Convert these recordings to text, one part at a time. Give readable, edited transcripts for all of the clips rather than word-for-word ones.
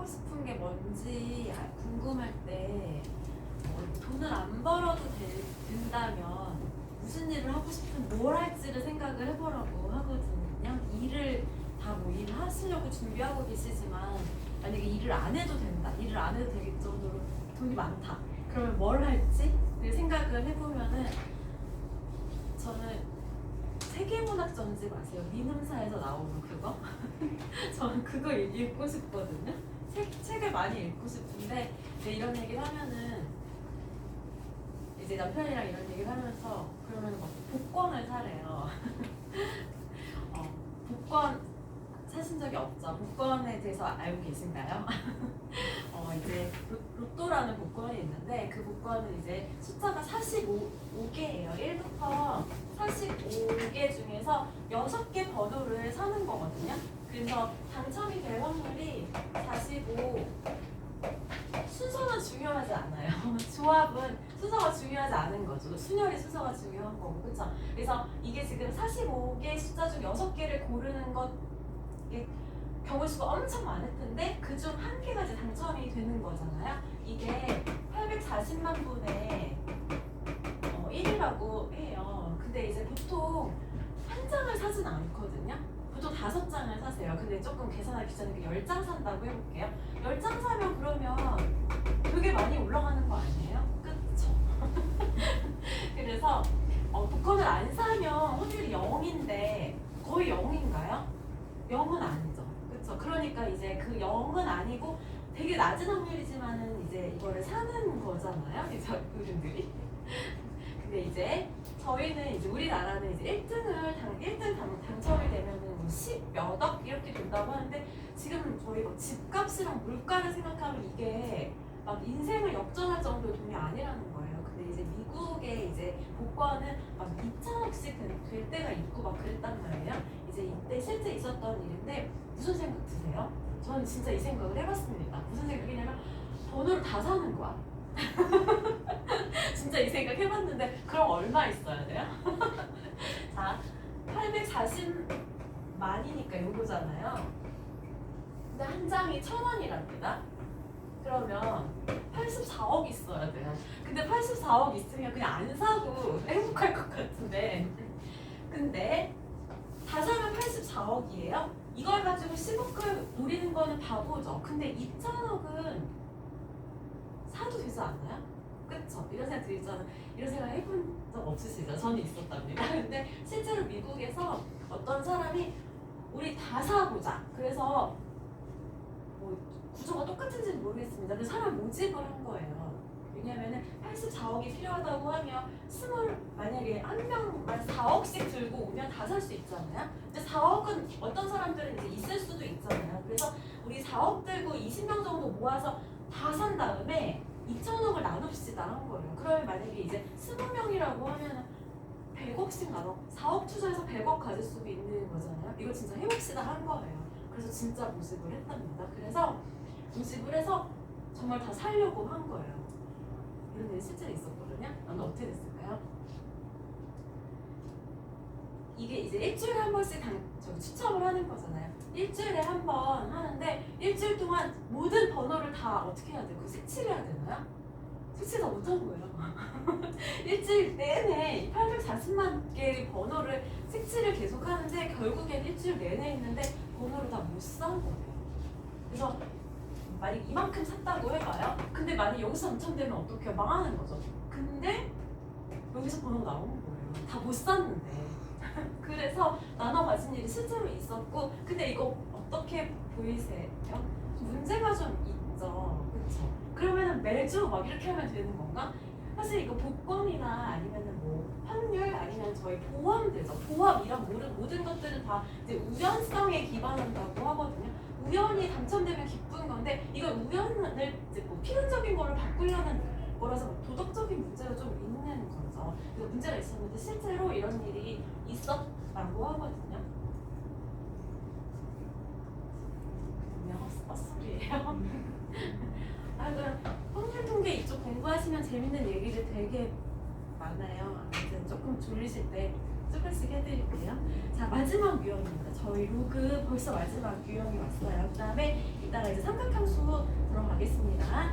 하고 싶은 게 뭔지 궁금할 때 돈을 안 벌어도 된다면 무슨 일을 하고 싶은 뭘 할지를 생각을 해보라고 하거든요. 일을 다 뭐 일을 하시려고 준비하고 계시지만 만약에 일을 안 해도 된다, 일을 안 해도 되길 정도로 돈이 많다. 그러면 뭘 할지 생각을 해보면은 저는 세계문학 전집 아세요? 민음사에서 나오는 그거? 저는 그거 읽고 싶거든요. 책을 많이 읽고 싶은데 이런 얘기를 하면은 이제 남편이랑 이런 얘기를 하면서 그러면 막 복권을 사래요. 복권 사신 적이 없죠? 복권에 대해서 알고 계신가요? 이제 로또라는 복권이 있는데 그 복권은 이제 숫자가 45개예요. 1부터 45개 중에서 6개 번호를 사는 거거든요. 그래서 당첨이 될 확률이 45. 순서는 중요하지 않아요. 조합은 순서가 중요하지 않은 거죠. 순열이 순서가 중요한 거고, 그렇죠? 그래서 이게 지금 45개 숫자 중 6개를 고르는 것 경우 수가 엄청 많을 텐데 그중 한 개가 이제 당첨이 되는 거잖아요. 이게 840만 분의 1이라고 해요. 근데 이제 보통 한 장을 사진 않거든요. 보통 5장을 사세요. 근데 조금 계산하기 귀찮으니까 10장 산다고 해볼게요. 10장 사면 그러면 되게 많이 올라가는 거 아니에요? 그쵸? 그래서 복권을 안 사면 확률이 0인데 거의 0인가요? 0은 아니죠. 그쵸? 그러니까 이제 그 0은 아니고 되게 낮은 확률이지만은 이제 이거를 사는 거잖아요. 이제 어른들이. 근데 이제 저희는 이제 우리나라는 이제 1등 당첨이 되면은 뭐 10몇 억 이렇게 된다고 하는데 지금 저희 막 집값이랑 물가를 생각하면 이게 막 인생을 역전할 정도의 돈이 아니라는 거예요. 근데 이제 미국의 이제 복권은 막 2천억씩 될 때가 있고 막 그랬단 말이에요. 이제 이때 실제 있었던 일인데 무슨 생각 드세요? 저는 진짜 이 생각을 해봤습니다. 무슨 생각이냐면 번호를 다 사는 거야. 진짜 이 생각 해봤는데 그럼 얼마 있어야 돼요? 자, 840만이니까 요거잖아요. 근데 한 장이 1,000원이랍니다. 그러면 84억 있어야 돼요. 근데 84억 있으면 그냥 안 사고 행복할 것 같은데 근데 다 사면 84억이에요? 이걸 가지고 10억을 노리는 거는 바보죠. 근데 2천억은 사도 되지 않나요? 그쵸? 이런 생각 들잖아요. 이런 생각 해본 적 없으시죠? 저는 있었답니다. 근데 실제로 미국에서 어떤 사람이 우리 다 사보자. 그래서 뭐 구조가 똑같은지는 모르겠습니다. 근데 사람 모집을 한 거예요. 왜냐면은 84억이 필요하다고 하면 만약에 한 명만 4억씩 들고 오면 다 살 수 있잖아요. 근데 4억은 어떤 사람들은 이제 있을 수도 있잖아요. 그래서 우리 4억 들고 20명 정도 모아서 다 산 다음에 2천억을 나눕시다 한 거예요. 그러면 만약에 이제 20명이라고 하면 100억씩 나눠 4억 투자해서 100억 가질 수도 있는 거잖아요. 이거 진짜 해봅시다 한 거예요. 그래서 진짜 모집을 했답니다. 그래서 모집을 해서 정말 다 살려고 한 거예요. 이런 일이 실제로 있었거든요. 나는 어떻게 됐을까요? 이게 이제 일주일에 한 번씩 추첨을 하는 거잖아요. 일주일에 한 번 하는데 일주일 동안 모든 번호를 다 어떻게 해야 돼요? 그 색칠해야 되나요? 색칠 다 못한 거예요. 일주일 내내 840만 개의 번호를 색칠을 계속 하는데 결국엔 일주일 내내 있는데 번호를 다 못 산 거예요. 그래서 만약 이만큼 샀다고 해봐요. 근데 만약 여기서 당첨되면 어떻게 망하는 거죠. 근데 여기서 번호 나오는 거예요. 다 못 샀는데. 그래서 나눠 가진 일이 실제로 있었고, 근데 이거 어떻게 보이세요? 문제가 좀 있죠, 그렇죠? 그러면은 매주 막 이렇게 하면 되는 건가? 사실 이거 복권이나 아니면은 뭐 확률 아니면 저희 보험들죠. 보험 이런 모든 것들은 다 이제 우연성에 기반한다고 하거든요. 우연히 당첨되면 기쁜 건데 이걸 우연을 이제 뭐 필연적인 거를 바꾸려는 거라서 도덕적인 문제가 좀 있는 거죠. 그래서 문제가 있었는데 실제로 이런 일이 있었다고 하거든요. 그냥 헛소리예요. 그럼 확률 통계 이쪽 공부하시면 재밌는 얘기들 되게 많아요. 아무튼 조금 졸리실 때 조금씩 해드릴게요. 자, 마지막 유형입니다. 저희 로그 벌써 마지막 유형이 왔어요. 그 다음에 이따가 이제 삼각함수 들어가겠습니다. 자,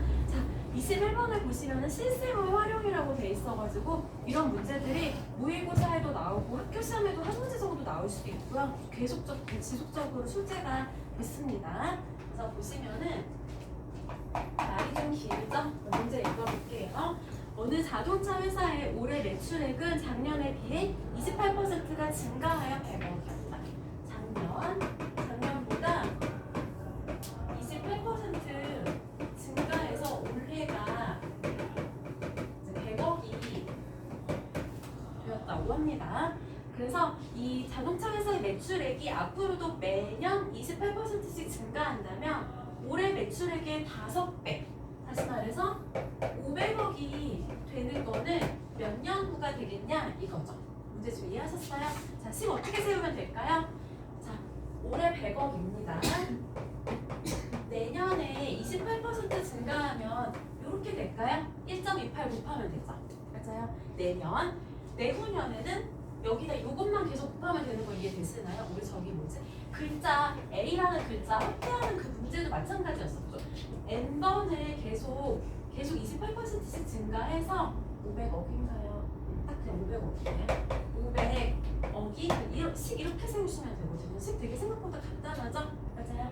21번을 보시면은 실생활 활용이라고 돼 있어가지고 이런 문제들이 모의고사에도 나오고 학교 시험에도 한 문제 정도 나올 수도 있고요. 지속적으로 출제가 됐습니다. 그래서 보시면은 말이 좀 길죠? 문제 읽어볼게요. 어느 자동차 회사의 올해 매출액은 작년에 비해 28%가 증가하여 100억이었다. 작년보다 28% 증가해서 올해가 이제 100억이 되었다고 합니다. 그래서 이 자동차 회사의 매출액이 앞으로도 매년 28%씩 증가한다면 올해 매출액의 5배, 다시 말해서 500억이 되는 거는 몇 년 후가 되겠냐 이거죠. 문제 좀 이해하셨어요? 자, 식 어떻게 세우면 될까요? 자, 올해 100억입니다. 내년에 28% 증가하면 이렇게 될까요? 1.28 곱하면 되죠. 맞아요? 내후년에는 여기다 이것만 계속 곱하면 되는 거 이해되시나요? 우리 저기 뭐지? 글자 A라는 글자 확대하는 그 문제도 마찬가지였었죠. N번을 계속 28%씩 증가해서 500억인가요? 딱 그냥 500억이에요. 500억이 이렇게 세우시면 되거든요. 식 되게 생각보다 간단하죠? 맞아요?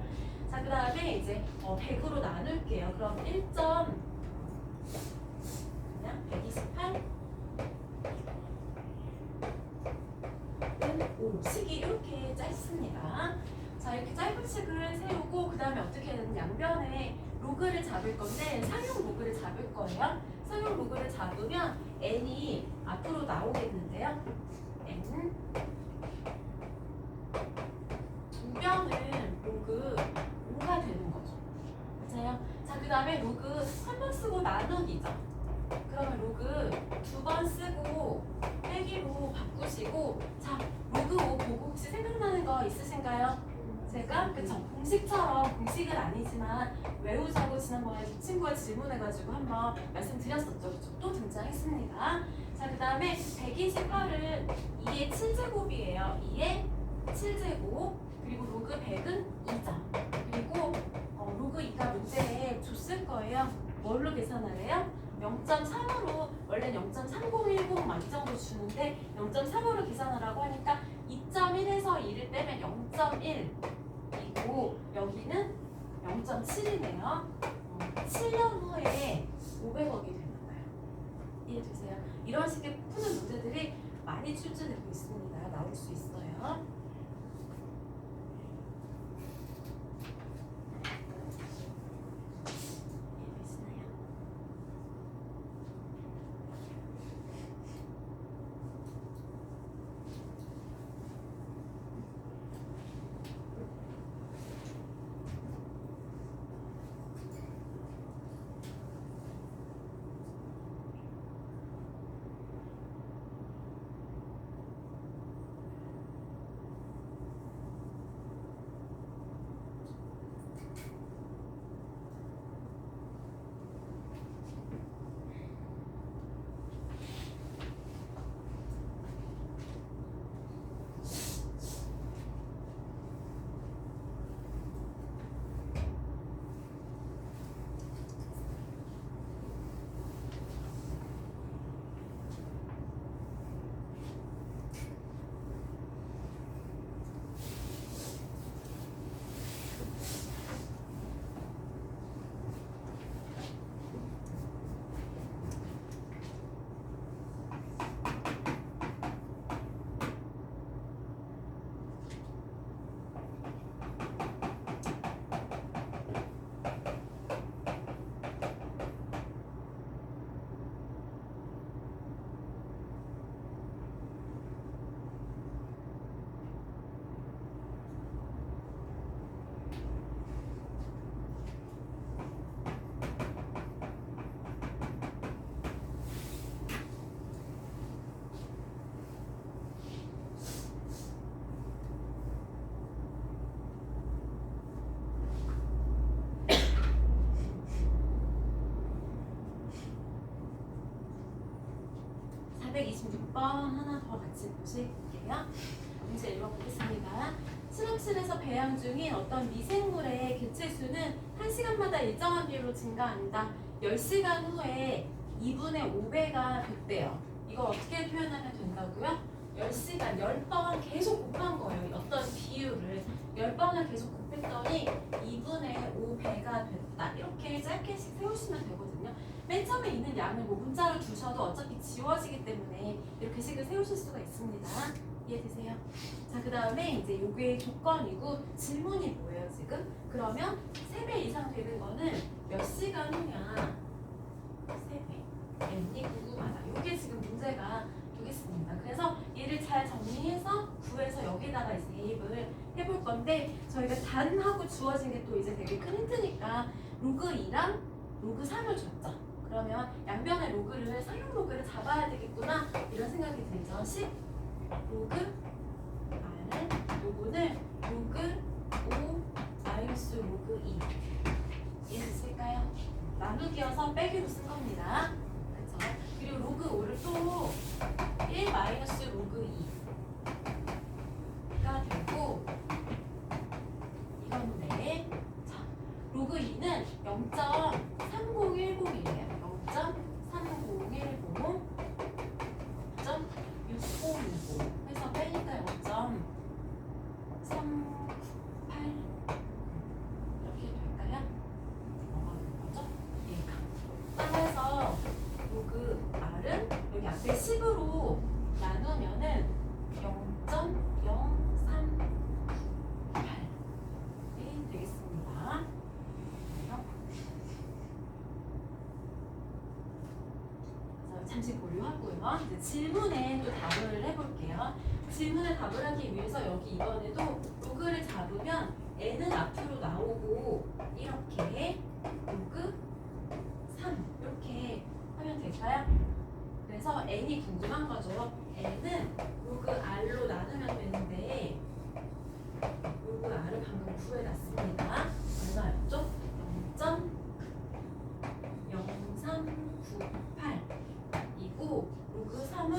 자, 그 다음에 이제 100으로 나눌게요. 그럼 128 5 식이 이렇게 짧습니다. 자, 이렇게 짧은 식을 세우고 그 다음에 어떻게 되는 양변에 로그를 잡을 건데 상용 로그를 잡을 거예요. 상용 로그를 잡으면 n이 앞으로 나오겠는데요. n은 두 변은 로그 5가 되는 거죠. 맞아요? 자, 그 다음에 로그 한 번 쓰고 나누기죠. 그러면 로그 두 번 쓰고 빼기로 바꾸시고, 자, 로그 5 보고 혹시 생각나는 거 있으신가요? 제가 그쵸, 공식처럼 공식은 아니지만 외우자고 지난번에 저 친구가 질문해가지고 한번 말씀드렸었죠. 그쵸? 또 등장했습니다. 자, 그 다음에 128은 2의 7제곱이에요. 2의 7제곱. 그리고 로그 100은 2점. 그리고 로그 2가 문제에 줬을 거예요. 뭘로 계산하래요? 0.3으로 원래 0.3010 막 이 정도 주는데 0.3으로 계산하라고 하니까 2.1에서 2를 빼면 0.1이고 여기는 0.7이네요. 7년 후에 500억이 되는 거예요. 이해되세요? 이런 식의 푸는 문제들이 많이 출제되고 있습니다. 나올 수 있어요. (426번) 번 하나 더 같이 보실게요. 문제 읽어보겠습니다. 실험실에서 배양 중인 어떤 미생물의 개체수는 1시간마다 일정한 비율로 증가한다. 10시간 후에 2분의 5배가 됐대요. 이걸 어떻게 표현하면 된다고요? 10시간, 10번 계속 곱한 거예요. 어떤 비율을 10번을 계속 곱했더니 2분의 5배가 됐다. 이렇게 짧게씩 세우시면 되거든요. 맨 처음에 있는 양을 뭐 문자로 주셔도 어차피 지워지기 때문에 이렇게 식을 세우실 수가 있습니다. 이해되세요? 자, 그 다음에 이제 요게 조건이고 질문이 뭐예요, 지금? 그러면 3배 이상 되는 거는 몇 시간 후냐? 3배. n이 궁금하다. 요게 지금 문제가 되겠습니다. 그래서 얘를 잘 정리해서 구해서 여기다가 이제 대입을 해볼 건데 저희가 단하고 주어진 게 또 이제 되게 큰 힌트니까 로그 2랑 로그 3을 줬죠. 그러면 양변의 로그를 상용 로그를 잡아야 되겠구나 이런 생각이 들죠. 10 로그 R은 요거는 로그 5 마이너스 로그 2 이해됐을까요? 나누기여서 빼기로 쓴 겁니다. 그쵸? 그리고 로그 5를 또 1 마이너스 로그 2가 되고 이건데 자, 로그 2는 0.3010이에요. 0.3010 0.6520 해서 빼니까 0.398 이렇게 될까요? 뭐가 된 거죠? 얘가 따라서 로그 R은 여기 앞에 10으로 나누면은 0.0398이 되겠습니다. 잠시 보류하고요. 이제 질문에 또 답을 해볼게요. 질문에 답을 하기 위해서 여기 이번에도 로그를 잡으면 n은 앞으로 나오고 이렇게 로그 3 이렇게 하면 될까요? 그래서 n이 궁금한 거죠. n은 로그 r로 나누면 되는데 로그 r을 방금 구해놨습니다. 얼마였죠? 0.0398 이고 로그 3은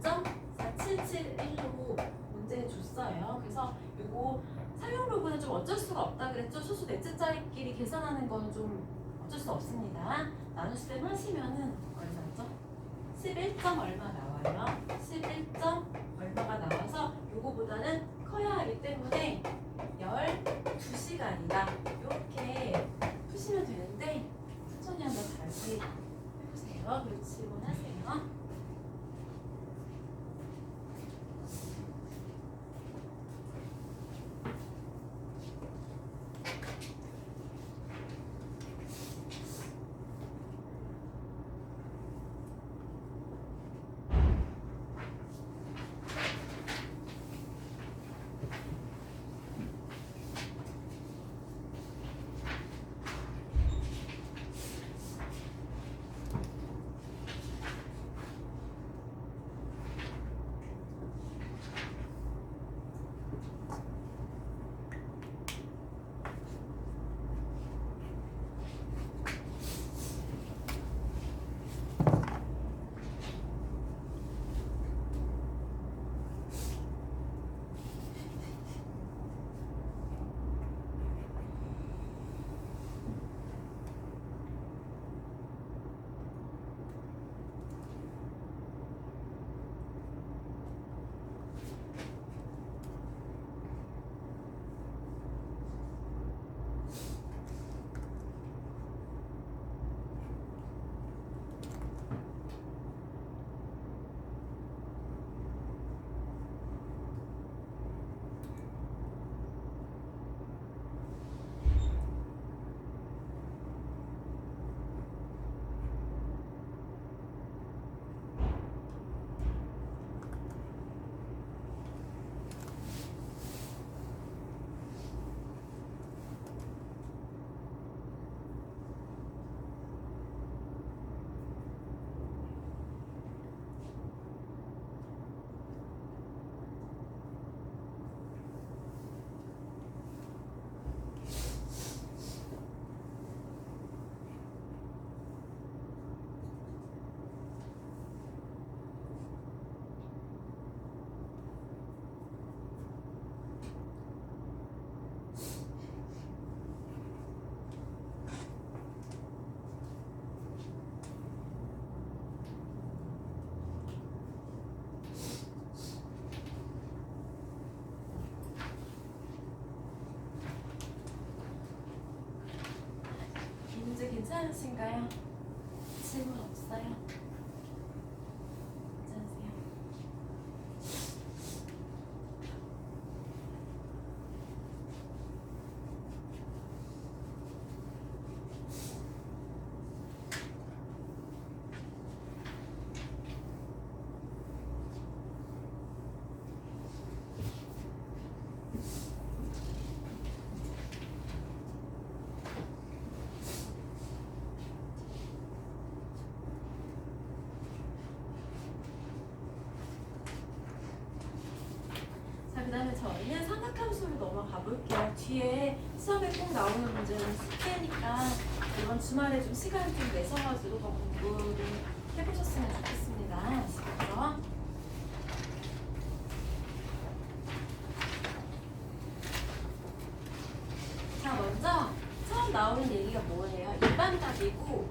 0.4771로 문제 줬어요. 그래서 요거 사용 로그는 좀 어쩔 수가 없다 그랬죠. 수수 넷째짜리끼리 계산하는 거는 좀 어쩔 수 없습니다. 나눗셈 하시면은 얼마죠? 11점 얼마 나와요? 11점 얼마가 나와서 요거보다는 커야 하기 때문에 12시간이다. 이렇게 푸시면 되는데 천천히 한번 다시 해보세요. 그리고 질문하세요. 괜찮으신가요? 질문 없어요? 괜찮으세요? 자, 그 다음에 저희는 삼각함수로 넘어가 볼게요. 뒤에 수업에 꼭 나오는 문제는 숙제니까 이번 주말에 좀 시간 좀 내셔가지고 더 공부를 해보셨으면 좋겠습니다. 아시겠죠? 자, 먼저 처음 나오는 얘기가 뭐예요? 일반답이고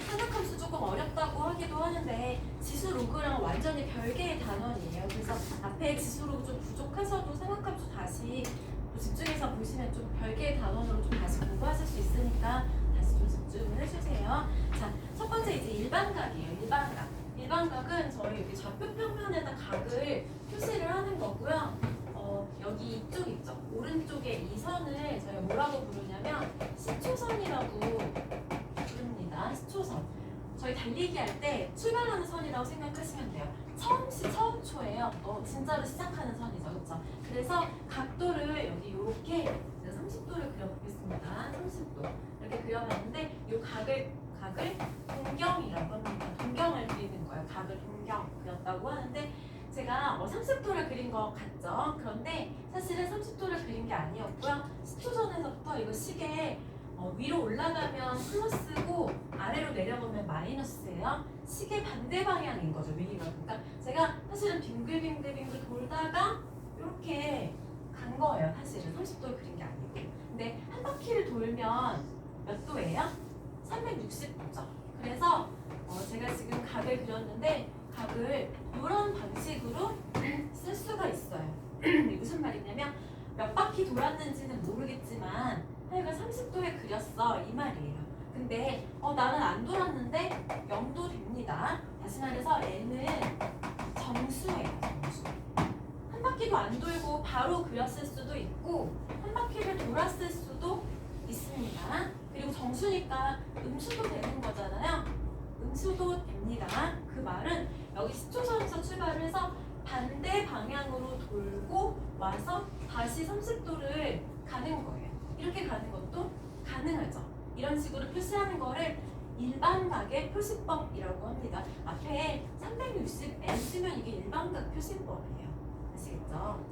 삼각함수 조금 어렵다고 하기도 하는데 지수 로그랑 완전히 별개의 단원이에요. 그래서 앞에 지수 로그 좀 부족하셔도 삼각함수 다시 또 집중해서 보시면 좀 별개의 단원으로 좀 다시 공부하실 수 있으니까 다시 좀 집중을 해주세요. 자, 첫 번째 이제 일반각이에요. 일반각. 일반각은 저희 여기 좌표 평면에다 각을 표시를 하는 거고요. 여기 이쪽 있죠. 오른쪽에 이 선을 저희가 뭐라고 부르냐면 시초선이라고 부릅니다. 시초선. 저희 달리기 할 때 출발하는 선이라고 생각하시면 돼요. 처음 초예요. 진짜로 시작하는 선이죠. 그렇죠? 그래서 각도를 여기 이렇게 30도를 그려보겠습니다. 30도. 이렇게 그려봤는데 이 각을 동경이라고 합니다. 동경을 그리는 거예요. 각을 동경 그렸다고 하는데 제가 30도를 그린 것 같죠? 그런데 사실은 30도를 그린 게 아니었고요. 시초선에서부터 이거 시계 위로 올라가면 플러스고 아래로 내려오면 마이너스예요. 시계 반대 방향인 거죠. 위가. 그러니까 제가 사실은 빙글빙글 돌다가 이렇게 간 거예요. 사실은 30도를 그린 게 아니고. 근데 한 바퀴를 돌면 몇 도예요? 360도죠. 그래서 제가 지금 각을 그렸는데 각을 이런 방식으로 쓸 수가 있어요. 무슨 말이냐면 몇 바퀴 돌았는지는 모르겠지만 하여간 30도에 그렸어 이 말이에요. 근데 나는 안 돌았는데 0도 됩니다. 다시 말해서 n은 정수예요. 정수. 한 바퀴도 안 돌고 바로 그렸을 수도 있고 한 바퀴를 돌았을 수도 있습니다. 그리고 정수니까 음수도 되는 거잖아요. 음수도 됩니다. 그 말은 여기 시초선에서 출발을 해서 반대 방향으로 돌고 와서 다시 30도를 가는 거예요. 이렇게 가는 것도 가능하죠. 이런 식으로 표시하는 거를 일반각의 표시법이라고 합니다. 앞에 360N 쓰면 이게 일반각 표시법이에요. 아시겠죠?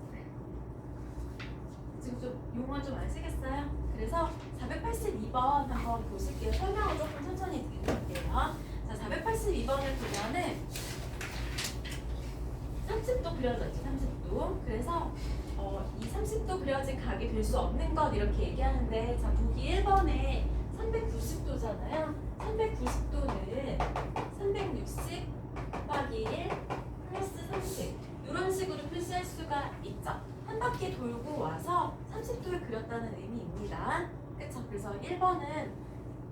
지금 좀 용어 좀 아시겠어요? 그래서 482번 한번 보실게요. 설명을 조금 천천히 드릴게요. 자, 482번을 보면은 30도 그려져 있죠. 30도. 그래서 이 30도 그려진 각이 될 수 없는 것 이렇게 얘기하는데 자, 보기 1번에 390도잖아요. 390도는 360 곱하기 1 플러스 30 이런 식으로 표시할 수가 있죠. 한 바퀴 돌고 와서 30도를 그렸다는 의미입니다. 그쵸? 그래서 1번은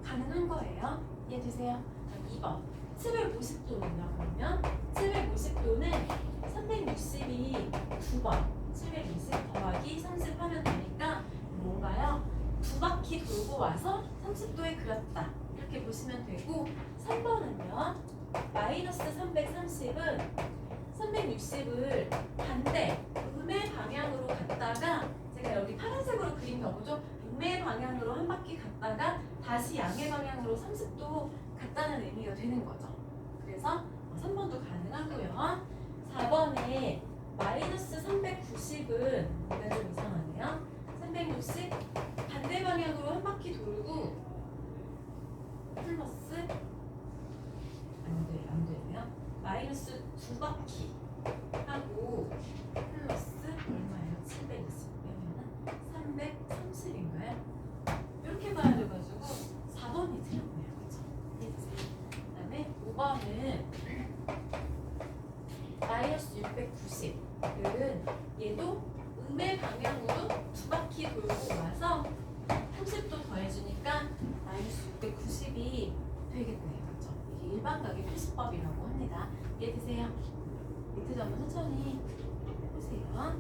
가능한 거예요. 이해되세요? 2번 750도는요. 그러면 750도는 360이 9번 720 더하기 30 하면 되니까 뭔가요? 두 바퀴 돌고 와서 30도에 그렸다 이렇게 보시면 되고 3번은요 마이너스 330은 360을 반대 음의 방향으로 갔다가 제가 여기 파란색으로 그린 경우죠. 음의 방향으로 한 바퀴 갔다가 다시 양의 방향으로 30도 갔다는 의미가 되는 거죠. 그래서 3번도 가능하고요. 4번에 마이너스 390은 뭔가 좀 이상하네요. 360 반대 방향으로 한 바퀴 돌고 플러스 안 되네요. 마이너스 두 바퀴 하고 플러스 얼마예요? 720이면 330인가요? 이렇게 봐야 돼가지고 4번이 틀렸네요. 그쵸? 그 다음에 5번은 마이너스 690은 얘도 음의 방향으로 두 바퀴 돌고 와서 30도 더해주니까 마이너스 되겠네요. 그렇죠? 이게 일반각의 필수법이라고 합니다. 이해되세요? 밑에 점은 천천히 해보세요.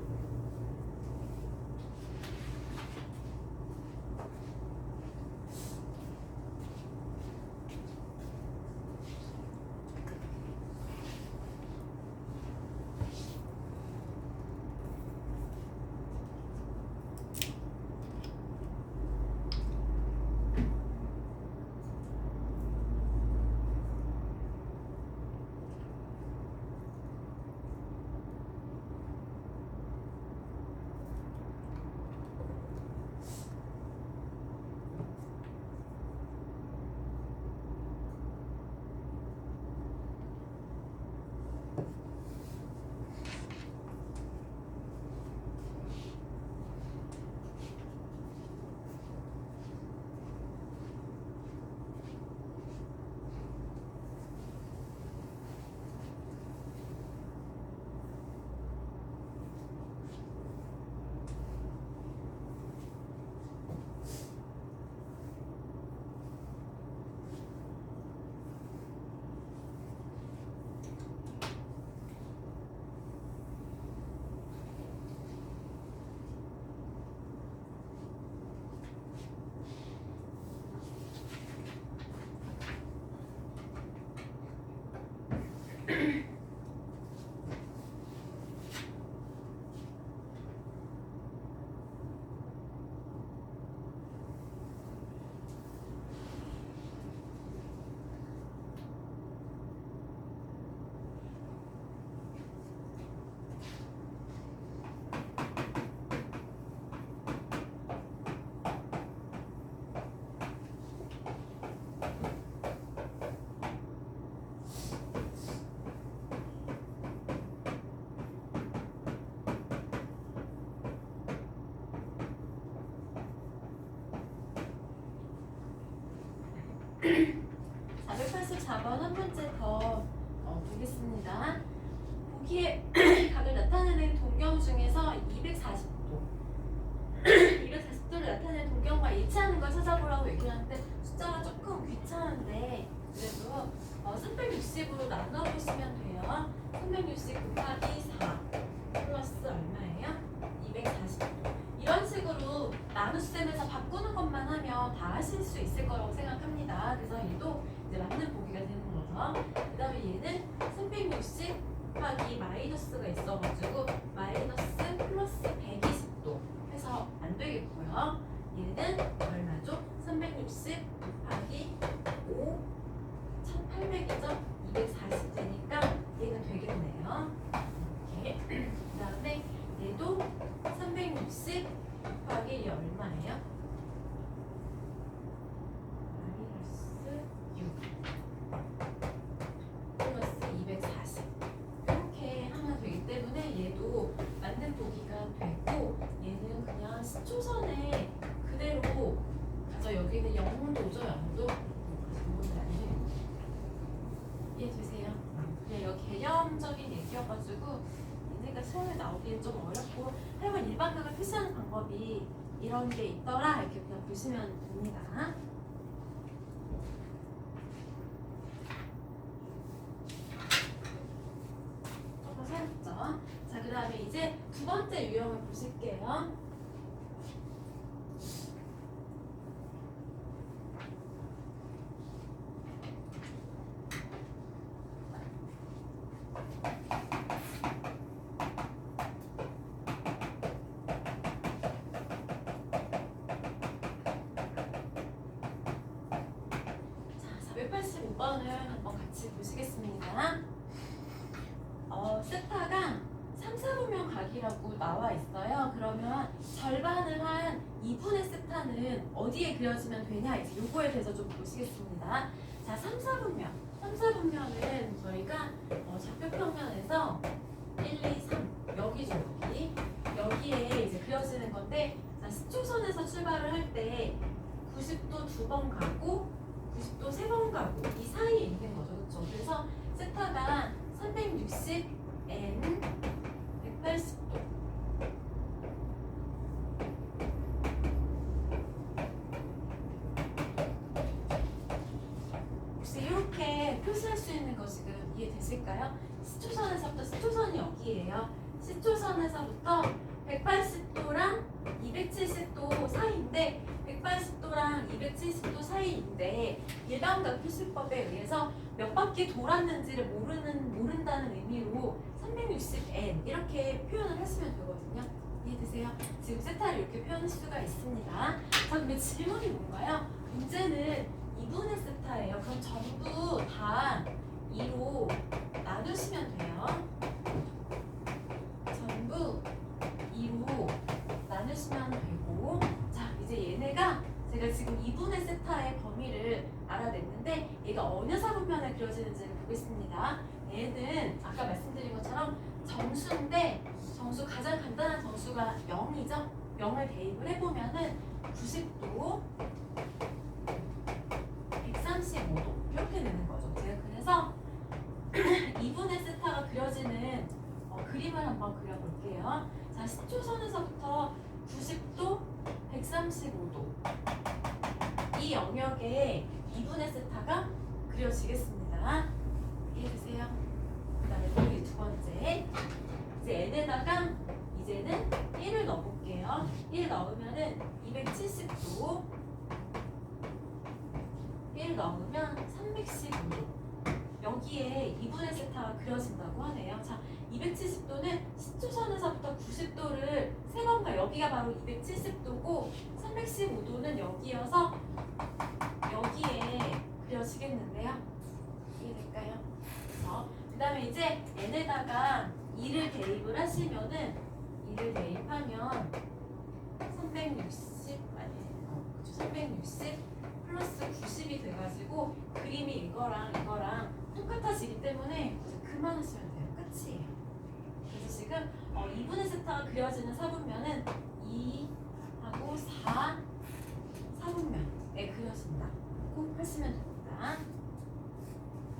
자, 184번 한 문제 더 보겠습니다. 보기에 각을 나타내는 동경 중에서 240도 240도를 나타내는 동경과 일치하는 걸 찾아보라고 얘기를 하는데 숫자가 조금 귀찮은데 그래도 360으로 나눠보시면 돼요. 360 곱하기 4 플러스 얼마예요? 240도. 이런 식으로 나눗셈에서 바꾸는 것만 하면 다 하실 수 있을 거라고 생각합니다. 그래서 얘도 이제 맞는 보기가 되는 거죠. 그 다음에 얘는 360 곱하기 마이너스가 있어가지고 마이너스 플러스 120도 해서 안 되겠고요. 얘는 얼마죠? 360 곱하기 5 1800이죠? 240되니까 얘는 되겠네요. 이렇게. 그 다음에 얘도 360 곱하기 얘 얼마예요? 마이너스 6 플러스 240 이렇게 하면 되기 때문에 얘도 맞는 보기가 되고 얘는 그냥 10초선에 그대로 가서 여기는 0도죠 0도? 이해되세요? 그냥 이거 개념적인 얘기여가지고 얘네가 시험에 나오기엔 좀 어렵고 하여간 일반각을 표시하는 방법이 이런 게 있더라 이렇게 그냥 보시면 됩니다. 조금 새롭죠? 자, 그 다음에 이제 두 번째 유형을 보실게요. 자, 485번을 한번 같이 보시겠습니다. 세타가 3, 4분면 각이라고 나와 있어요. 그러면 절반을 한 2분의 세타는 어디에 그려지면 되냐 이제 요거에 대해서 좀 보시겠습니다. 자, 3, 4분면 3, 4분면은 저희가 좌표평면에서 1, 2, 3 여기죠 여기에 이제 그려지는 건데 자, 10초선에서 출발을 할 때 90도 2번 가고 90도 3번 가고 이 사이에 있는 거죠. 그렇죠? 그래서 세타가 360 n 180도 혹시 표시할 수 있는 거 지금 이해되실까요? 시초선에서부터 시초선이 여기예요. 시초선에서부터 180도랑 270도 사이인데 180도랑 270도 사이인데 일반각 표시법에 의해서 몇 바퀴 돌았는지를 모른다는 의미로 360n 이렇게 표현을 하시면 되거든요. 이해되세요? 지금 세타를 이렇게 표현할 수가 있습니다. 자, 근데 질문이 뭔가요? 문제는 2분의 세타예요. 그럼 전부 다 2로 나누시면 돼요. 전부 2로 나누시면 되고, 자, 이제 얘네가 제가 지금 2분의 세타의 범위를 알아냈는데 얘가 어느 사분면에 그려지는지를 보겠습니다. 얘는 아까 말씀드린 것처럼 정수인데 정수 가장 간단한 정수가 0이죠. 0을 대입을 해보면은 90도, 135도 이렇게 되는 거죠. 제가 그래서 2분의 세타가 그려지는 그림을 한번 그려볼게요. 자, 시초선에서부터 90도, 135도 이 영역에 2분의 세타가 그려지겠습니다. 이해되세요? 그 다음에 여기 두 번째 이제 n에다가 이제는 1을 넣어볼게요. 1 넣으면은 270도 1 넣으면 315도 여기에 2분의 세타가 그려진다고 하네요. 자, 270도는 시초선에서부터 90도를 세 번가 여기가 바로 270도고 315도는 여기여서 여기에 그려지겠는데요. 이해될까요? 그 다음에 이제 얘네다가 2를 대입을 하시면은 2를 대입하면 360 플러스 90이 돼가지고 그림이 이거랑 똑같아지기 때문에 그만하시면 돼요. 끝이에요. 그래서 지금 2분의 세타가 그려지는 사분면은 2하고 4 사분면에 그려진다. 꼭 하시면 됩니다.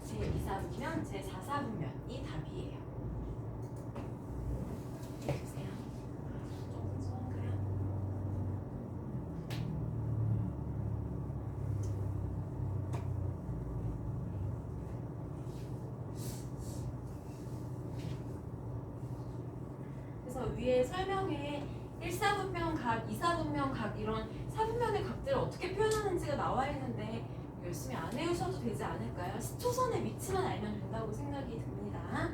제2 사분면, 제4 사분면이 답이에요. 해주세요. 조금 수한가요? 그래서 위에 설명에 1사분면 각, 2사분면 각 이런 사분면의 각들을 어떻게 표현하는지가 나와 있는데 열심히 안 외우셔도 되지 않을까요? 시초선의 위치만 알면 된다고 생각이 듭니다.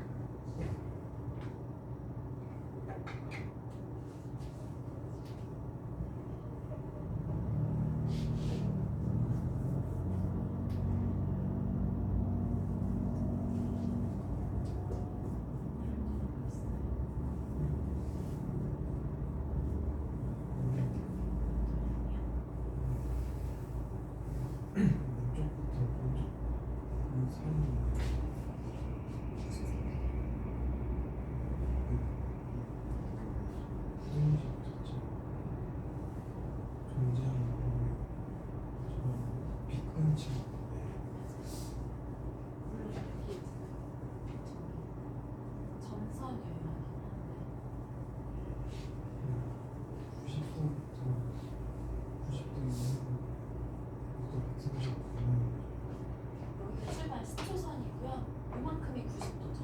여기 출발 시초선이고요. 이만큼이 90도죠.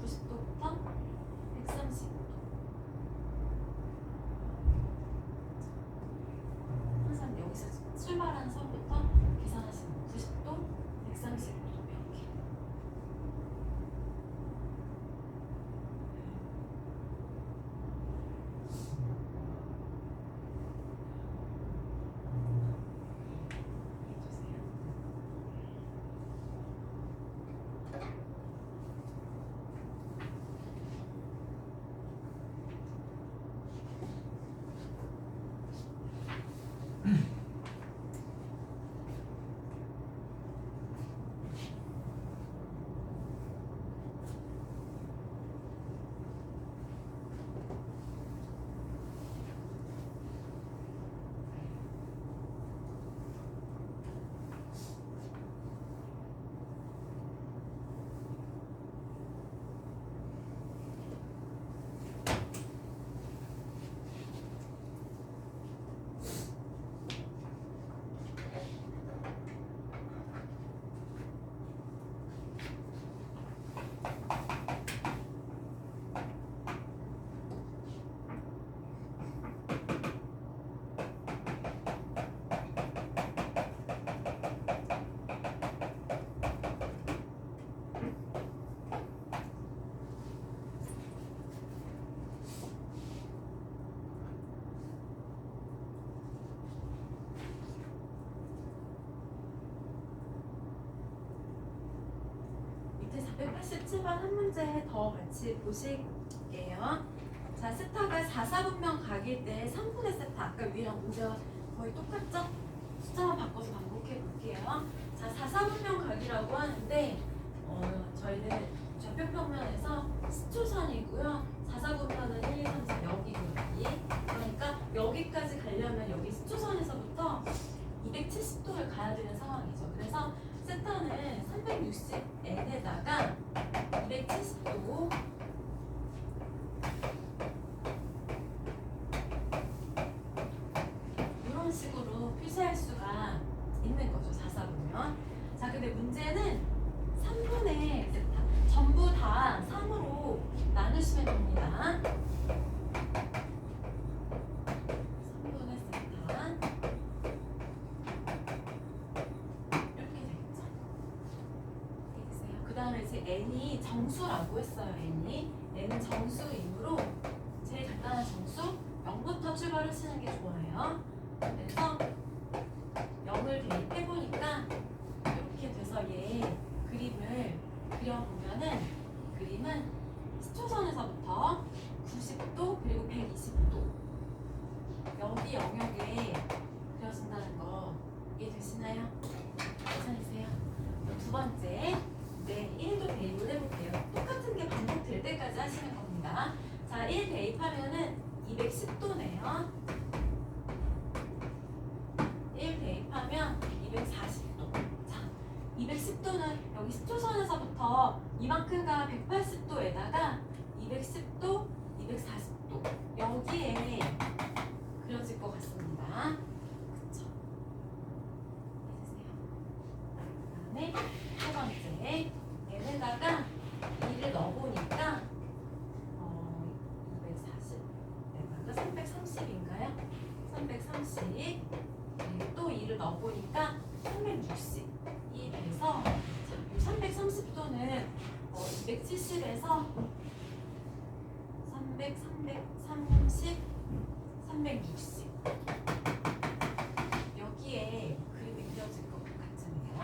90도부터 135도. 항상 여기서 출발하는 선부터 계산하시면 90도, 135도 이렇게. 187번 한 문제 더 같이 보실게요. 자, 세타가 4, 4분면 각일 때 3분의 세타. 아까 위랑 문제가 거의 똑같죠? 숫자만 바꿔서 반복해 볼게요. 자, 4, 4분면 각이라고 하는데 저희는 좌표평면에서 스초선이고요. 4, 4분면은 1, 2, 3, 4 여기거든요. 그러니까 여기까지 가려면 여기 스초선에서부터 270도를 가야 되는 상황이죠. 그래서 세타는 360n에다가 270도 이런 식으로 표시할 수가 있는 거죠. 4, 4분면. 자, 근데 문제는 3분의 세타 전부 다 3으로 나누시면 됩니다. 3분의 세타 이렇게 되겠죠. 그 다음에 이제 n이 정수라고 했어요. n은 정수이므로 제일 간단한 정수 0부터 출발하시는 게 좋아요. 그래서 0을 대입해보니까 이렇게 돼서 얘 그림을 그려보면은 그림은 스초선에서부터 90도 그리고 120도 여기 영역에 그려진다는 거 이해되시나요? 괜찮으세요? 두 번째, 네, 1도 대입을 해볼게요. 똑같은 게 반복될 때까지 하시는 겁니다. 자, 1 대입하면은 210도네요. 1 대입하면 240도. 자, 210도는 여기 스초선에서부터 이만큼과 180도에다가 210도, 240도 여기에 그려질 것 같습니다. 그쵸? 이해되세요? 그 다음에 세 번째, 얘네다가 2를 넣어보니까 240, 얘가 330인가요? 330 또 2를 넣어보니까 360이 돼서 자, 330도는 270에서 300, 330, 360 여기에 그림이 그려질 것 같으네요.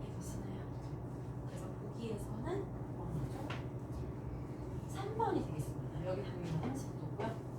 이해되시나요? 그래서 보기에서는 뭐죠? 3번이 되겠습니다. 여기 당연히 30도고요.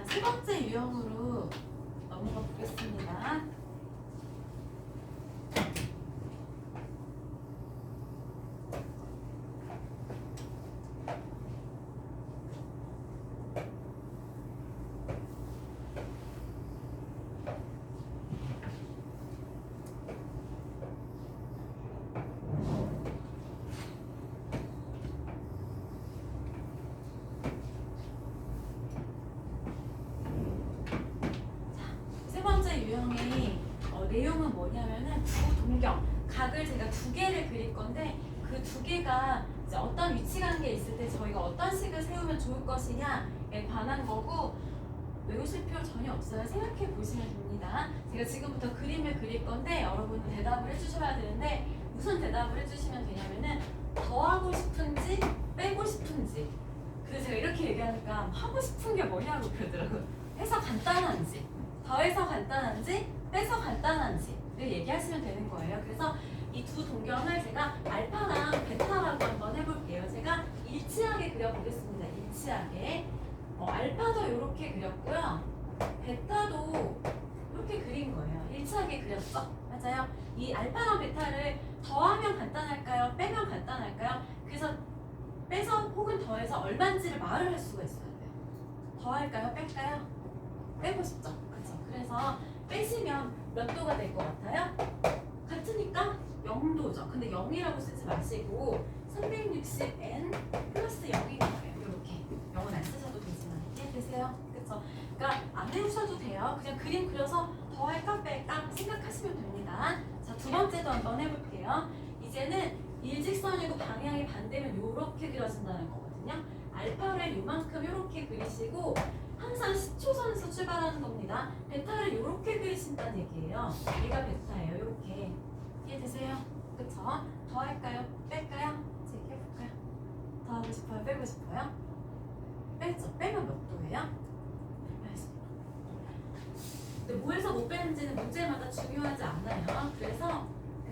세 번째 유형으로 넘어가 보겠습니다. 세 번째 유형의 내용은 뭐냐면은 두 동경, 각을 제가 두 개를 그릴 건데 그 두 개가 이제 어떤 위치관계에 있을 때 저희가 어떤 식을 세우면 좋을 것이냐에 관한 거고 외우실 필요 전혀 없어요. 생각해 보시면 됩니다. 제가 지금부터 그림을 그릴 건데 여러분은 대답을 해주셔야 되는데 무슨 대답을 해주시면 되냐면은 더하고 싶은지 빼고 싶은지. 근데 제가 이렇게 얘기하니까 하고 싶은 게 뭐냐고 그러더라고요. 해서 간단한지 더해서 간단한지 빼서 간단한지를 얘기하시면 되는 거예요. 그래서 이 두 동경을 제가 알파랑 베타라고 한번 해볼게요. 제가 일치하게 그려보겠습니다. 일치하게. 알파도 이렇게 그렸고요. 베타도 이렇게 그린 거예요. 일치하게 그렸죠? 맞아요. 이 알파랑 베타를 더하면 간단할까요? 빼면 간단할까요? 그래서 빼서 혹은 더해서 얼마인지를 말을 할 수가 있어야 돼요. 더할까요? 뺄까요? 빼고 싶죠? 그렇죠? 그래서 빼시면 몇 도가 될 것 같아요? 같으니까 0도죠. 근데 0이라고 쓰지 마시고 360n 플러스 0인 거예요. 이렇게 0은 안 쓰셔도 되지만 이해되세요? 그쵸? 그러니까 안 외우셔도 돼요. 그냥 그림 그려서 더할까 뺄까 생각하시면 됩니다. 자, 두 번째도 한번 해볼게요. 이제는 일직선이고 방향이 반대면 이렇게 그려진다는 거거든요. 알파를 요만큼 이렇게 그리시고 항상 10초선에서 출발하는 겁니다. 베타를 이렇게 그리신다는 얘기예요. 얘가 베타예요. 이렇게. 이해되세요? 그쵸? 더 할까요? 뺄까요? 이제 해볼까요? 더 하고 싶어요? 빼고 싶어요? 빼죠. 빼면 몇 도예요? 180도. 근데 뭐해서 못 빼는지는 문제마다 중요하지 않아요. 그래서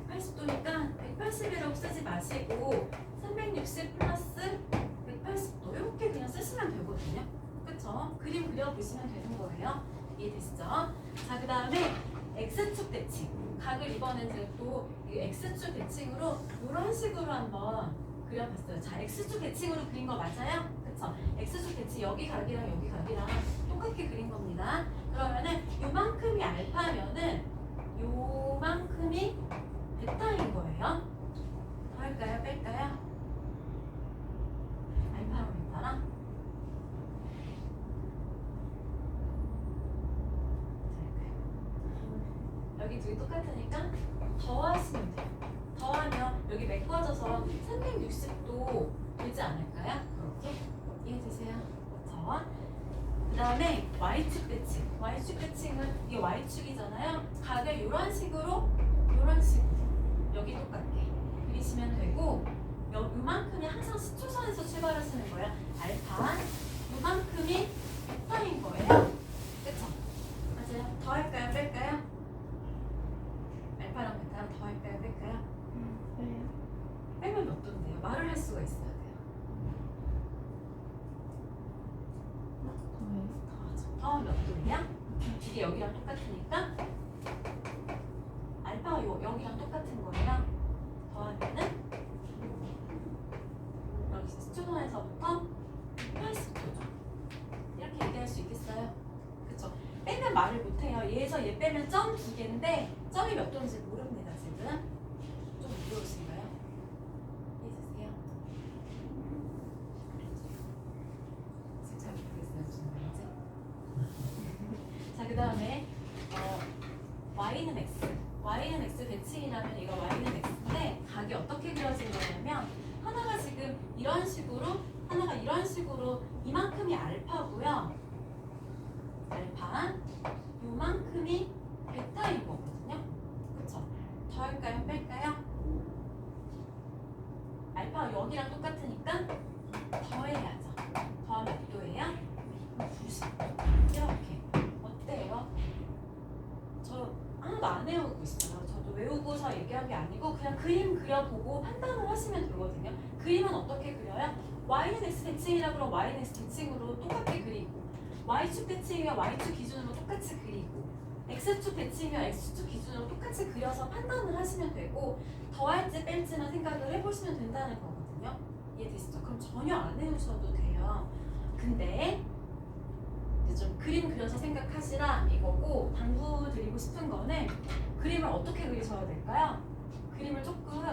180도니까 180이라고 쓰지 마시고 360 플러스 180도 이렇게 그냥 쓰시면 되거든요. 그쵸? 그림 그려보시면 되는 거예요. 이해되시죠? 자, 그 다음에 X축 대칭. 각을 이번엔 제가 또 X축 대칭으로 이런 식으로 한번 그려봤어요. 자, X축 대칭으로 그린 거 맞아요? 그쵸? X축 대칭 여기 각이랑 여기 각이랑 똑같게 그린 겁니다. 그러면은 요만큼이 알파면은 요만큼이 베타인 거예요. 더 할까요? 뺄까요? 알파랑 베타랑? 여기 둘이 똑같으니까 더하시면 돼요. 더하면 여기 메꿔져서 360도 되지 않을까요? 그렇게 이해되세요? 그렇죠? 그 다음에 Y축 대칭. Y축 대칭은 이게 Y축이잖아요. 각을 이런 식으로 여기 똑같게 그리시면 되고 요만큼이 항상 시초선에서 출발하시는 거예요. 알파 요만큼이 베타인 거예요. 그쵸? 맞아요. 더 할까요? 뺄까요? 알파랑 베타랑 더 할까요? 뺄까요? 네. 빼면 몇 도인데요? 말을 할 수가 있어야 돼요. 더하죠. 더하면 몇 도예요? 이게 여기랑 똑같으니까 알파가 여기랑 똑같은 거예요. 더하면은 여기 시초선에서부터 80도죠. 이렇게 얘기할 수 있겠어요? 그쵸? 빼면 말을 못해요. 얘에서 얘 빼면 점 두 개인데 점이 몇 도인지 모릅니다. 지금 좀 어려우신가요? 이해되세요? 지금 잘 모르겠어요. 무슨 말인지. 자, 그 다음에 y는 x. y는 x 대칭이라면 이거 y는 x인데 각이 어떻게 그려진 거냐면 하나가 지금 이런 식으로 하나가 이런 식으로 이만큼이 알파고요. 알파 요만큼이 베타인 거거든요. 그쵸? 더 할까요? 뺄까요? 알파 여기랑 똑같으니까 더해야죠. 더하면 몇 도예요? 90도. 이렇게. 어때요? 저 하나도 안 외우고 있어요. 저도 외우고서 얘기한 게 아니고 그냥 그림 그려보고 판단을 하시면 되거든요. 그림은 어떻게 그려요? y는 x 대칭이라 그러면 y는 x 대칭으로 똑같게 그리고 y축 대칭이면 y축 기준으로 똑같이 그리고 x축 대칭이면 x축 기준으로 똑같이 그려서 판단을 하시면 되고 더할지 뺄지만 생각을 해보시면 된다는 거거든요. 이해되시죠? 그럼 전혀 안 해오셔도 돼요. 근데 이제 좀 그림 그려서 생각하시라 이거고, 당부드리고 싶은 거는 그림을 어떻게 그리셔야 될까요? 그림을 조금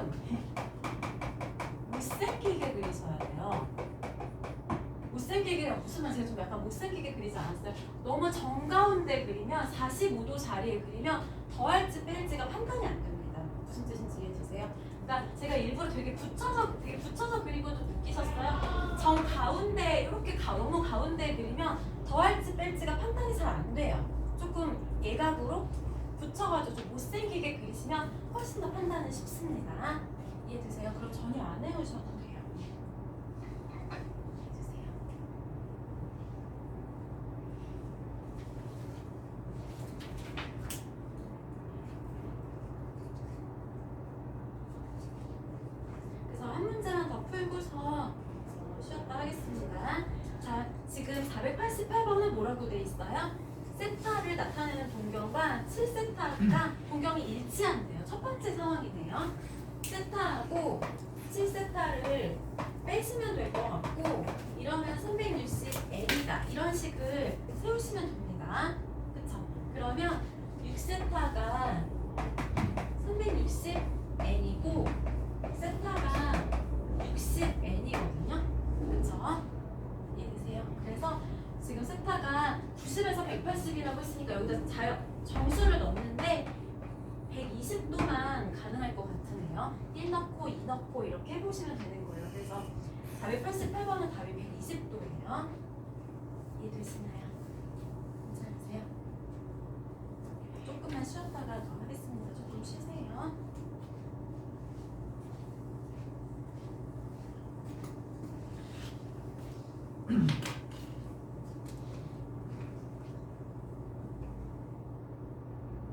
못생기게 그리셔야 돼요. 못생기게가 무슨 말이에요? 좀 약간 못생기게 그리지 않았어요? 너무 정가운데 그리면 45도 자리에 그리면 더할지 뺄지가 판단이 안 됩니다. 무슨 뜻인지 이해해주세요? 그러니까 제가 일부러 되게 붙여서 그리고 좀 느끼셨어요? 정가운데 이렇게 너무 가운데 그리면 더할지 뺄지가 판단이 잘 안 돼요. 조금 예각으로 붙여가지고 좀 못생기게 그리시면 훨씬 더 판단은 쉽습니다. 이해되세요? 그럼 전혀 안 해오셔도 돼요. 해주세요. 그래서 한 문제만 더 풀고서 쉬었다 하겠습니다. 자, 지금 488번은 뭐라고 돼 있어요? 세타를 나타내는 동경과 7세타가 동경이 일치한대요. 첫 번째 상황이네요. 세타하고 7세타를 빼시면 될 것 같고, 이러면 360N이다 이런 식을 세우시면 됩니다. 그쵸? 그러면 6세타가 360N이고 세타가 60N이거든요. 그쵸? 이해되세요? 그래서 지금 세타가 90에서 180이라고 했으니까 여기다 정수를 넣는데 120도만 가능할 것 같으네요. 1 넣고 2 넣고 이렇게 해보시면 되는 거예요. 그래서 488번은 답이 120도예요. 이해되시나요? 괜찮으세요? 조금만 쉬었다가 더 하겠습니다. 조금 쉬세요.